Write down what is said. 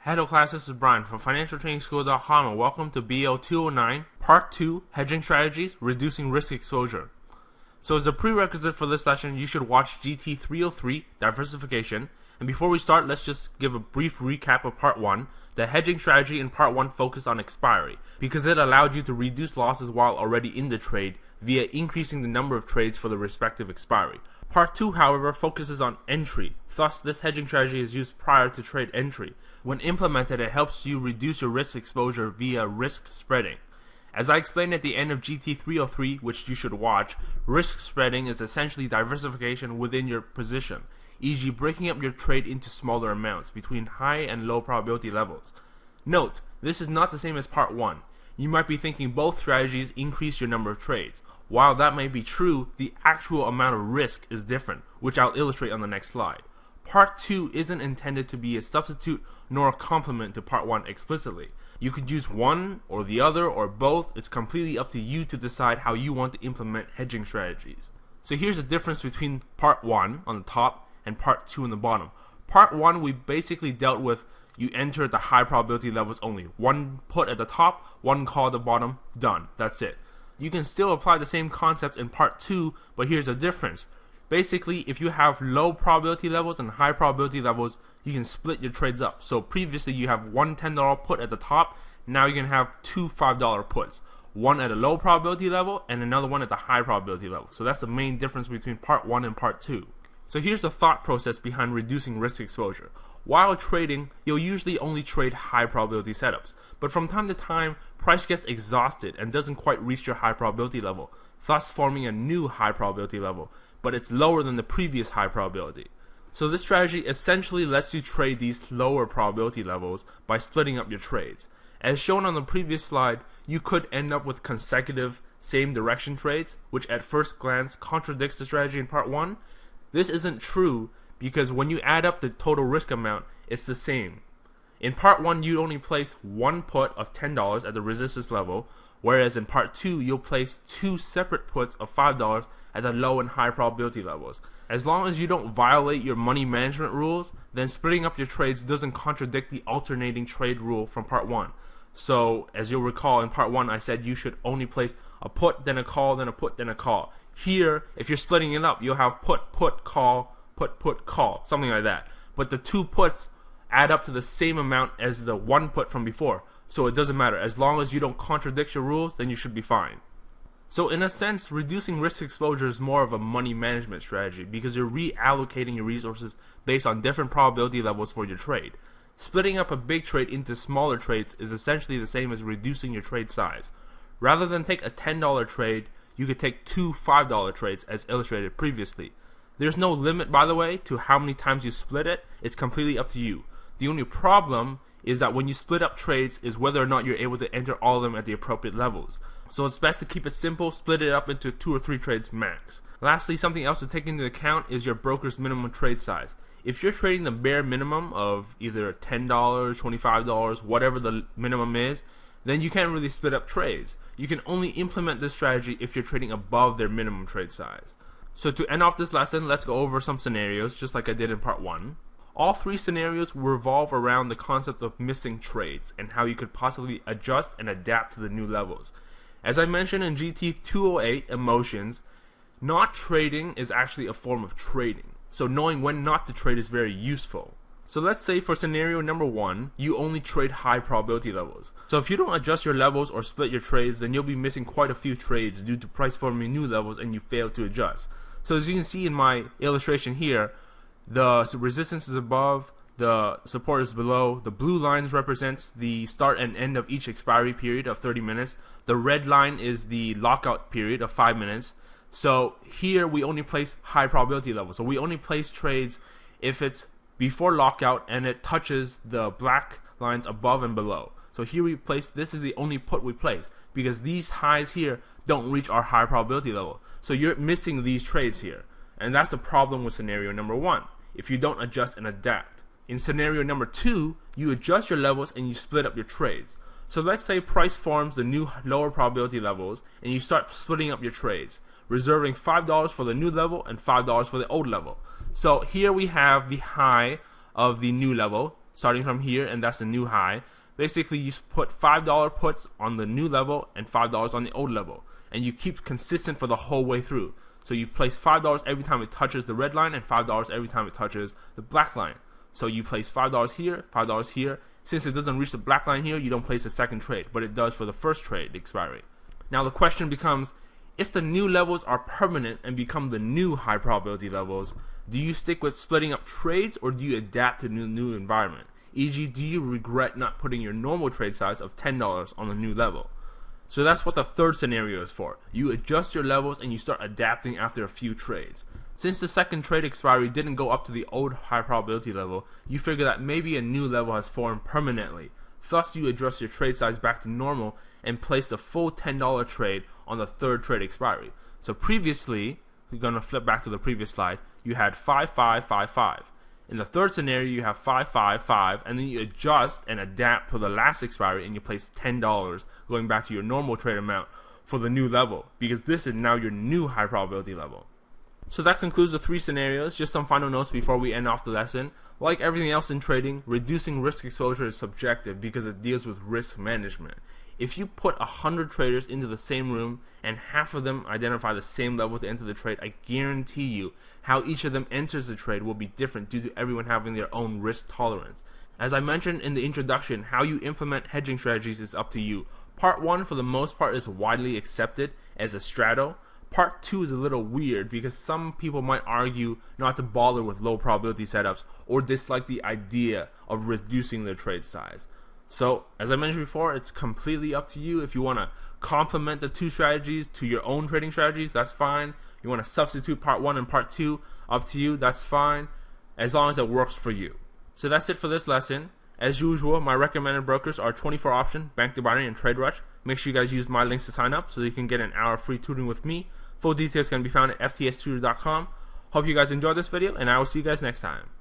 Hello class, this is Brian from financialtrainingschool.com and welcome to BO209 Part 2 Hedging Strategies, Reducing Risk Exposure. So as a prerequisite for this lesson, you should watch GT303 Diversification. And before we start, let's just give a brief recap of Part 1. The hedging strategy in Part 1 focused on expiry because it allowed you to reduce losses while already in the trade via increasing the number of trades for the respective expiry. Part 2, however, focuses on entry. Thus, this hedging strategy is used prior to trade entry. When implemented, it helps you reduce your risk exposure via risk spreading. As I explained at the end of GT303, which you should watch, risk spreading is essentially diversification within your position, e.g. breaking up your trade into smaller amounts between high and low probability levels. Note, this is not the same as Part 1. You might be thinking both strategies increase your number of trades. While that may be true, the actual amount of risk is different, which I'll illustrate on the next slide. Part 2 isn't intended to be a substitute nor a complement to Part 1 explicitly. You could use one or the other or both. It's completely up to you to decide how you want to implement hedging strategies. So here's the difference between Part 1 on the top and Part 2 on the bottom. Part 1 we basically dealt with you enter at the high probability levels only. One put at the top, one call at the bottom, done. That's it. You can still apply the same concept in Part 2, but here's the difference. Basically, if you have low probability levels and high probability levels, you can split your trades up. So previously you have one $10 put at the top, now you can have two $5 puts. One at a low probability level and another one at the high probability level. So that's the main difference between Part 1 and Part 2. So here's the thought process behind reducing risk exposure. While trading, you'll usually only trade high probability setups, but from time to time, price gets exhausted and doesn't quite reach your high probability level, thus forming a new high probability level, but it's lower than the previous high probability. So this strategy essentially lets you trade these lower probability levels by splitting up your trades. As shown on the previous slide, you could end up with consecutive same direction trades, which at first glance contradicts the strategy in Part 1. This isn't true because when you add up the total risk amount, it's the same. In Part 1, you only place one put of $10 at the resistance level, whereas in Part 2, you'll place two separate puts of $5 at the low and high probability levels. As long as you don't violate your money management rules, then splitting up your trades doesn't contradict the alternating trade rule from Part 1. So, as you'll recall, in Part 1, I said you should only place a put, then a call, then a put, then a call. Here, if you're splitting it up, you'll have put, call, put, call, something like that. But the two puts add up to the same amount as the one put from before. So it doesn't matter. As long as you don't contradict your rules, then you should be fine. So in a sense, reducing risk exposure is more of a money management strategy because you're reallocating your resources based on different probability levels for your trade. Splitting up a big trade into smaller trades is essentially the same as reducing your trade size. Rather than take a $10 trade, you could take two $5 trades as illustrated previously. There's no limit, by the way, to how many times you split it. It's completely up to you. The only problem is that when you split up trades is whether or not you're able to enter all of them at the appropriate levels. So it's best to keep it simple, split it up into 2 or 3 trades max. Lastly, something else to take into account is your broker's minimum trade size. If you're trading the bare minimum of either $10, $25, whatever the minimum is, then you can't really split up trades. You can only implement this strategy if you're trading above their minimum trade size. So to end off this lesson, let's go over some scenarios, just like I did in Part 1. All 3 scenarios revolve around the concept of missing trades and how you could possibly adjust and adapt to the new levels. As I mentioned in GT208 Emotions, not trading is actually a form of trading. So knowing when not to trade is very useful. So let's say for scenario number 1, you only trade high probability levels. So if you don't adjust your levels or split your trades, then you'll be missing quite a few trades due to price forming new levels and you fail to adjust. So as you can see in my illustration here, the resistance is above, the support is below, the blue lines represents the start and end of each expiry period of 30 minutes, the red line is the lockout period of 5 minutes. So here we only place high probability levels. So we only place trades if it's before lockout and it touches the black lines above and below. So here we place, this is the only put we place because these highs here don't reach our high probability level. So you're missing these trades here. And that's the problem with scenario number 1, if you don't adjust and adapt. In scenario number 2, you adjust your levels and you split up your trades. So let's say price forms the new lower probability levels and you start splitting up your trades, reserving $5 for the new level and $5 for the old level. So here we have the high of the new level, starting from here, and that's the new high. Basically, you put $5 puts on the new level and $5 on the old level, and you keep consistent for the whole way through. So you place $5 every time it touches the red line and $5 every time it touches the black line. So you place $5 here, $5 here. Since it doesn't reach the black line here, you don't place a second trade, but it does for the first trade expiry. Now the question becomes, if the new levels are permanent and become the new high probability levels, do you stick with splitting up trades or do you adapt to the new environment? E.g., do you regret not putting your normal trade size of $10 on the new level? So that's what the third scenario is for. You adjust your levels and you start adapting after a few trades. Since the second trade expiry didn't go up to the old high probability level, you figure that maybe a new level has formed permanently. Thus, you adjust your trade size back to normal and place the full $10 trade on the third trade expiry. So previously, we're going to flip back to the previous slide, you had 5, 5, 5, 5. In the third scenario, you have 5, 5, 5, and then you adjust and adapt to the last expiry and you place $10 going back to your normal trade amount for the new level, because this is now your new high probability level. So that concludes the three scenarios. Just some final notes before we end off the lesson. Like everything else in trading, reducing risk exposure is subjective because it deals with risk management. If you put 100 traders into the same room and half of them identify the same level to enter the trade, I guarantee you how each of them enters the trade will be different due to everyone having their own risk tolerance. As I mentioned in the introduction, how you implement hedging strategies is up to you. Part 1 for the most part is widely accepted as a strato. Part 2 is a little weird because some people might argue not to bother with low probability setups or dislike the idea of reducing their trade size. So, as I mentioned before, it's completely up to you. If you want to complement the two strategies to your own trading strategies, that's fine. You want to substitute part 1 and part 2, up to you, that's fine, as long as it works for you. So that's it for this lesson. As usual, my recommended brokers are 24 Option, Bank Binary, and Trade Rush. Make sure you guys use my links to sign up so that you can get an hour free tutoring with me. Full details can be found at ftstutor.com. Hope you guys enjoyed this video, and I will see you guys next time.